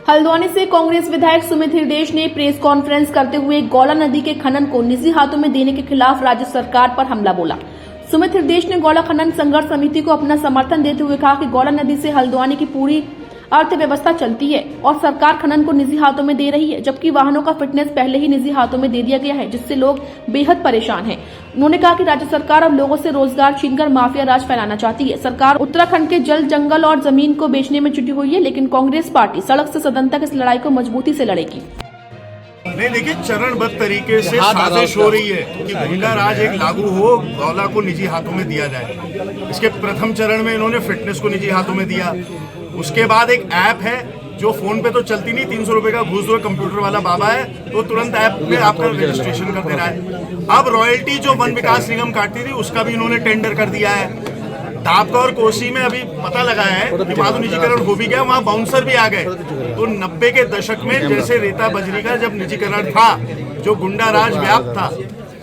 हल्द्वानी से कांग्रेस विधायक सुमित हृदयेश ने प्रेस कॉन्फ्रेंस करते हुए गौला नदी के खनन को निजी हाथों में देने के खिलाफ राज्य सरकार पर हमला बोला। सुमित हृदयेश ने गौला खनन संघर्ष समिति को अपना समर्थन देते हुए कहा कि गौला नदी से हल्द्वानी की पूरी अर्थव्यवस्था चलती है और सरकार खनन को निजी हाथों में दे रही है, जबकि वाहनों का फिटनेस पहले ही निजी हाथों में दे दिया गया है, जिससे लोग बेहद परेशान हैं। उन्होंने कहा कि राज्य सरकार अब लोगों से रोजगार छीनकर माफिया राज फैलाना चाहती है। सरकार उत्तराखंड के जल, जंगल और जमीन को बेचने में जुटी हुई है, लेकिन कांग्रेस पार्टी सड़क से सदन तक इस लड़ाई को मजबूती से लड़ेगी। नहीं, देखिए, चरणबद्ध तरीके से साजिश हो रही है कि गुंडा राज एक लागू हो, गौला को निजी हाथों में दिया जाए। इसके प्रथम चरण में इन्होंने फिटनेस को निजी हाथों में दिया। उसके बाद एक ऐप है जो फोन पे तो चलती नहीं, 300 रुपए का घूस दो, कंप्यूटर वाला बाबा है तो तुरंत ऐप में आपका रजिस्ट्रेशन कर दे रहा है। अब रॉयल्टी जो वन विकास निगम काटती थी उसका भी इन्होंने टेंडर कर दिया है। तापका और कोसी में अभी पता लगा है कि वहां तो निजीकरण हो भी गया, वहां बाउंसर भी आ गए। तो 90 के दशक में जैसे रेता बजरी का जब निजीकरण था, जो गुंडा राज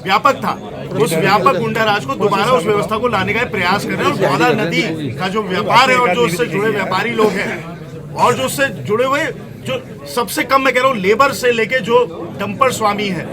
व्यापक था, उस व्यापक गुंडा राज को दोबारा उस व्यवस्था को लाने का प्रयास कर रहे हैं। और गौला नदी का जो व्यापार है और जो उससे जुड़े व्यापारी लोग हैं और जो उससे जुड़े हुए, जो सबसे कम मैं कह रहा हूँ लेबर से लेके जो डंपर स्वामी है,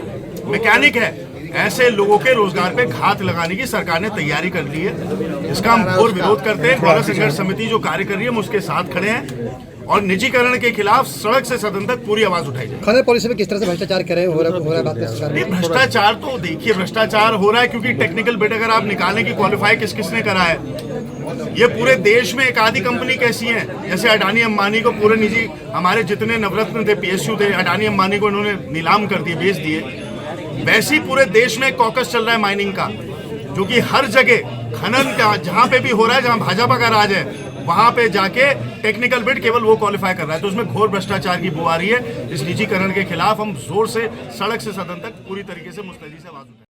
मैकेनिक है, ऐसे लोगों के रोजगार पे घात लगाने की सरकार ने तैयारी कर ली है। इसका हम घोर विरोध करते हैं। गौला संघर्ष समिति जो कार्य कर रही है हम उसके साथ खड़े हैं और निजीकरण के खिलाफ सड़क से सदन तक पूरी आवाज उठाई जाए। खनन पॉलिसी में किस तरह से भ्रष्टाचार कर रहे हो रहा है बात सरकार में? भ्रष्टाचार तो देखिए, भ्रष्टाचार हो रहा है क्योंकि टेक्निकल बिड अगर आप निकालें कि क्वालिफाई किसने करा है। ये पूरे देश में एक आधी कंपनी कैसी है, जैसे अडानी अंबानी को पूरे निजी, हमारे जितने नवरत्न थे, पीएसयू थे, अडानी अंबानी को इन्होंने नीलाम कर दिए, बेच दिए। वैसे ही पूरे देश में कॉकस चल रहा है माइनिंग का, जो कि हर जगह खनन का जहां पे भी हो रहा है, जहां भाजपा का राज है, वहां पे जाके टेक्निकल बिड केवल वो क्वालिफाई कर रहा है। तो उसमें घोर भ्रष्टाचार की बू आ रही है। इस निजीकरण के खिलाफ हम जोर से सड़क से सदन तक पूरी तरीके से मुस्तैदी से आवाज उठाएंगे।